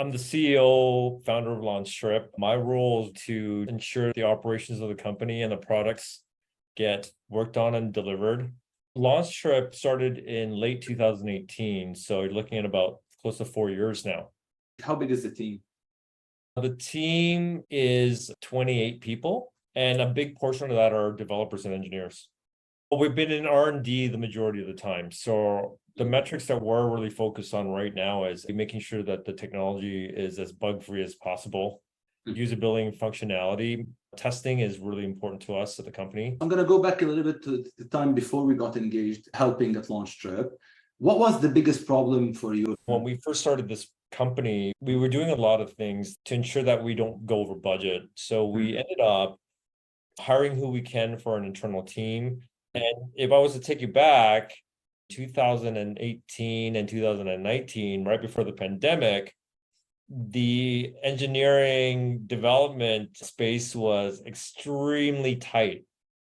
I'm the CEO, founder of LaunchTrip. My role is to ensure the operations of the company and the products get worked on and delivered. LaunchTrip started in late 2018, so you're looking at about close to 4 years now. How big is the team? The team is 28 people, and a big portion of that are developers and engineers. We've been in R&D the majority of the time. So the metrics that we're really focused on right now is making sure that the technology is as bug-free as possible. Usability and functionality. Testing is really important to us at the company. I'm going to go back a little bit to the time before we got engaged, helping at LaunchTrip. What was the biggest problem for you? When we first started this company, we were doing a lot of things to ensure that we don't go over budget. So we ended up hiring who we can for an internal team. And if I was to take you back, 2018 and 2019, right before the pandemic, the engineering development space was extremely tight.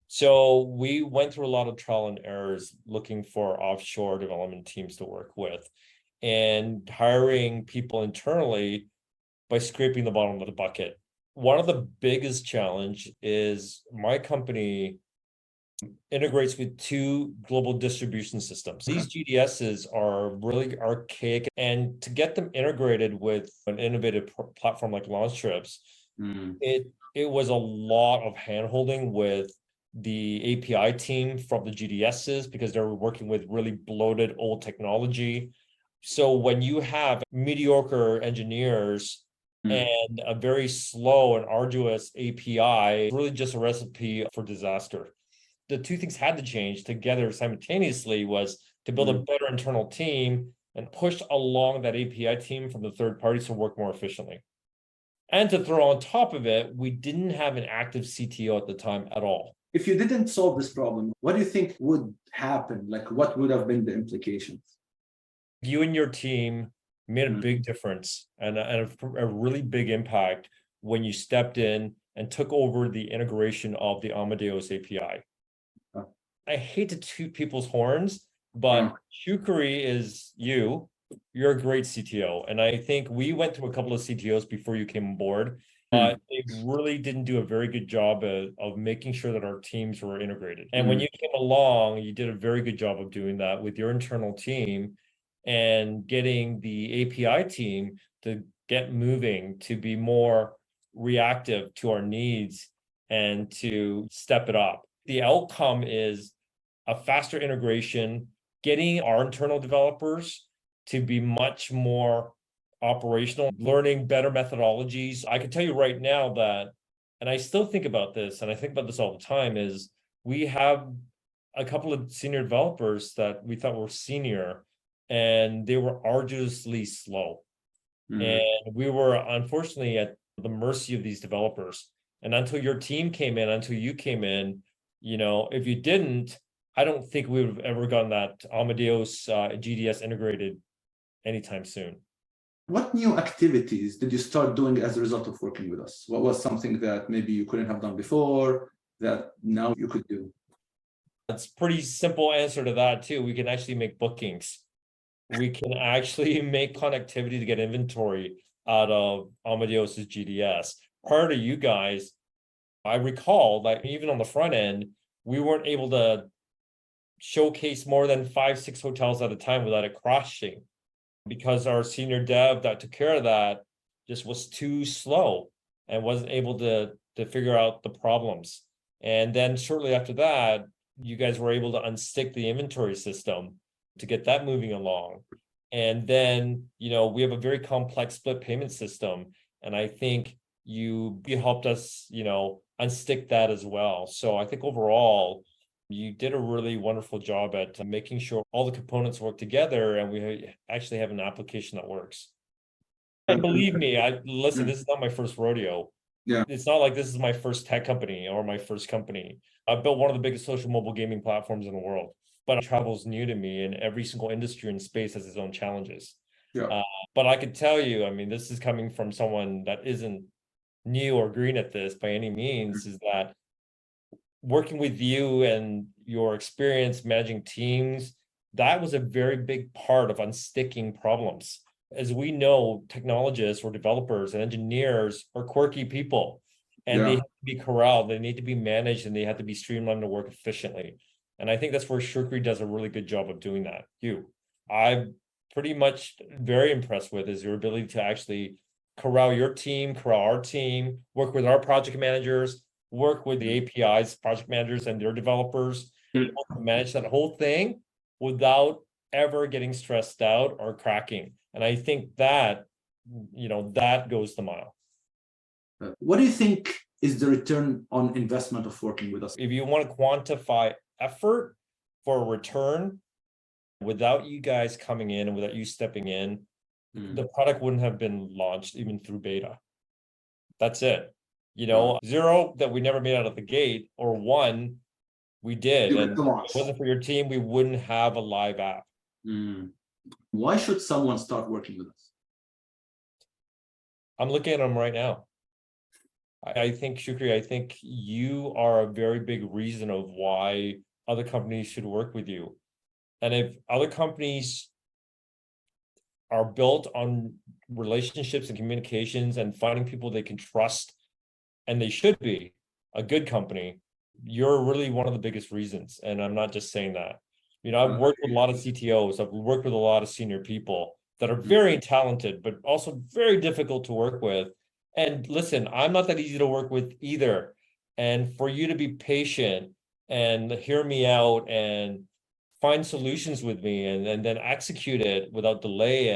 So we went through a lot of trial and errors looking for offshore development teams to work with and hiring people internally by scraping the bottom of the bucket. One of the biggest challenge is my company integrates with two global distribution systems. These GDSs are really archaic, and to get them integrated with an innovative platform like LaunchTrips, it was a lot of handholding with the API team from the GDSs because they were working with really bloated old technology. So when you have mediocre engineers and a very slow and arduous API, it's really just a recipe for disaster. The two things had to change together simultaneously was to build a better internal team and push along that API team from the third parties to work more efficiently. And to throw on top of it, we didn't have an active CTO at the time at all. If you didn't solve this problem, what do you think would happen? Like, what would have been the implications? You and your team made a big difference and a really big impact when you stepped in and took over the integration of the Amadeus API. I hate to toot people's horns, but Shukri is you're a great CTO. And I think we went through a couple of CTOs before you came on board, but they really didn't do a very good job of making sure that our teams were integrated. And when you came along, you did a very good job of doing that with your internal team and getting the API team to get moving, to be more reactive to our needs and to step it up. The outcome is a faster integration, getting our internal developers to be much more operational, learning better methodologies. I can tell you right now that, and I still think about this, and I think about this all the time, is we have a couple of senior developers that we thought were senior, and they were arduously slow. And we were unfortunately at the mercy of these developers. And until your team came in, until you came in, if you didn't, I don't think we would have ever gotten that Amadeus GDS integrated anytime soon. What new activities did you start doing as a result of working with us? What was something that maybe you couldn't have done before that now you could do? It's a pretty simple answer to that too. We can actually make bookings. We can actually make connectivity to get inventory out of Amadeus's GDS. Prior to you guys, I recall that even on the front end, we weren't able to showcase more than 5-6 hotels at a time without it crashing because our senior dev that took care of that just was too slow and wasn't able to figure out the problems. And then shortly after that, you guys were able to unstick the inventory system to get that moving along. And then, we have a very complex split payment system. And I think you helped us, unstick that as well. So I think overall, you did a really wonderful job at making sure all the components work together and we actually have an application that works. And believe me, listen, this is not my first rodeo. Yeah. It's not like this is my first tech company or my first company. I built one of the biggest social mobile gaming platforms in the world, but travel is new to me and every single industry and space has its own challenges. Yeah. But I could tell you, this is coming from someone that isn't new or green at this by any means, is that working with you and your experience managing teams, that was a very big part of unsticking problems. As we know, technologists or developers and engineers are quirky people, and they Yeah. have to be corralled, they need to be managed, and they have to be streamlined to work efficiently. And I think that's where Shukri does a really good job of doing that. I'm pretty much very impressed with is your ability to actually corral your team, corral our team, work with our project managers, work with the APIs, project managers and their developers, manage that whole thing without ever getting stressed out or cracking. And I think that, that goes the mile. What do you think is the return on investment of working with us? If you want to quantify effort for a return, without you guys coming in and without you stepping in, the product wouldn't have been launched even through beta. That's it. Zero that we never made out of the gate, or one we did. And if it wasn't for your team, we wouldn't have a live app. Why should someone start working with us? I'm looking at them right now. I think, Shukri, I think you are a very big reason of why other companies should work with you. And if other companies are built on relationships and communications and finding people they can trust, and they should be a good company, you're really one of the biggest reasons. And I'm not just saying that. I've worked with a lot of CTOs, I've worked with a lot of senior people that are very talented, but also very difficult to work with. And listen, I'm not that easy to work with either. And for you to be patient and hear me out and find solutions with me and then execute it without delay,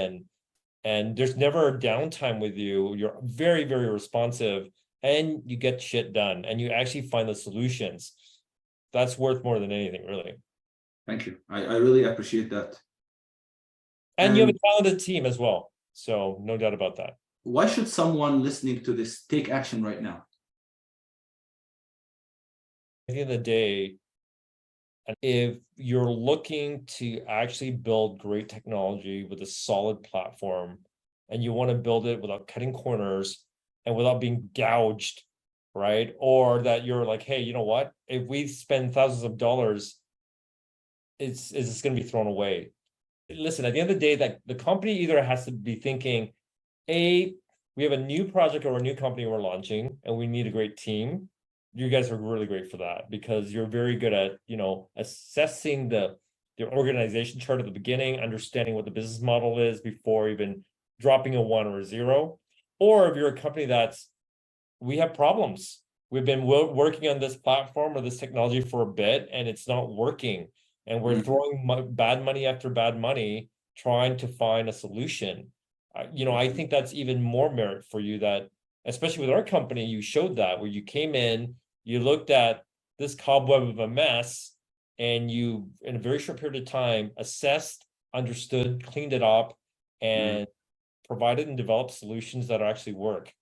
and there's never a downtime with you. You're very, very responsive, and you get shit done, and you actually find the solutions. That's worth more than anything, really. Thank you. I really appreciate that. And you have a talented team as well, so no doubt about that. Why should someone listening to this take action right now? At the end of the day, if you're looking to actually build great technology with a solid platform, and you want to build it without cutting corners and without being gouged, right? Or that you're like, hey, you know what? If we spend thousands of dollars, it's just going to be thrown away. Listen, at the end of the day, that the company either has to be thinking, we have a new project or a new company we're launching, and we need a great team. You guys are really great for that because you're very good at, assessing the organization chart at the beginning, understanding what the business model is before even dropping a 1 or a 0. Or if you're a company we have problems. We've been working on this platform or this technology for a bit, and it's not working. And we're throwing bad money after bad money, trying to find a solution. I think that's even more merit for you, that especially with our company, you showed that, where you came in, you looked at this cobweb of a mess, and you, in a very short period of time, assessed, understood, cleaned it up, and provided and developed solutions that actually work.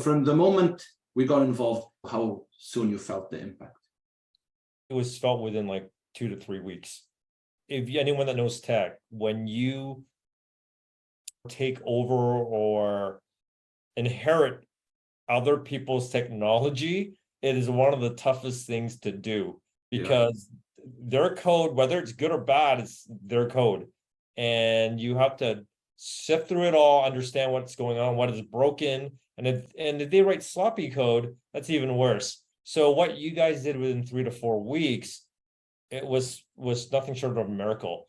From the moment we got involved, how soon you felt the impact? It was felt within like 2 to 3 weeks. If anyone that knows tech, when you take over or inherit other people's technology, it is one of the toughest things to do, because their code, whether it's good or bad, it's their code. And you have to sift through it all, understand what's going on, what is broken. And if they write sloppy code, that's even worse. So what you guys did within 3 to 4 weeks, it was nothing short of a miracle.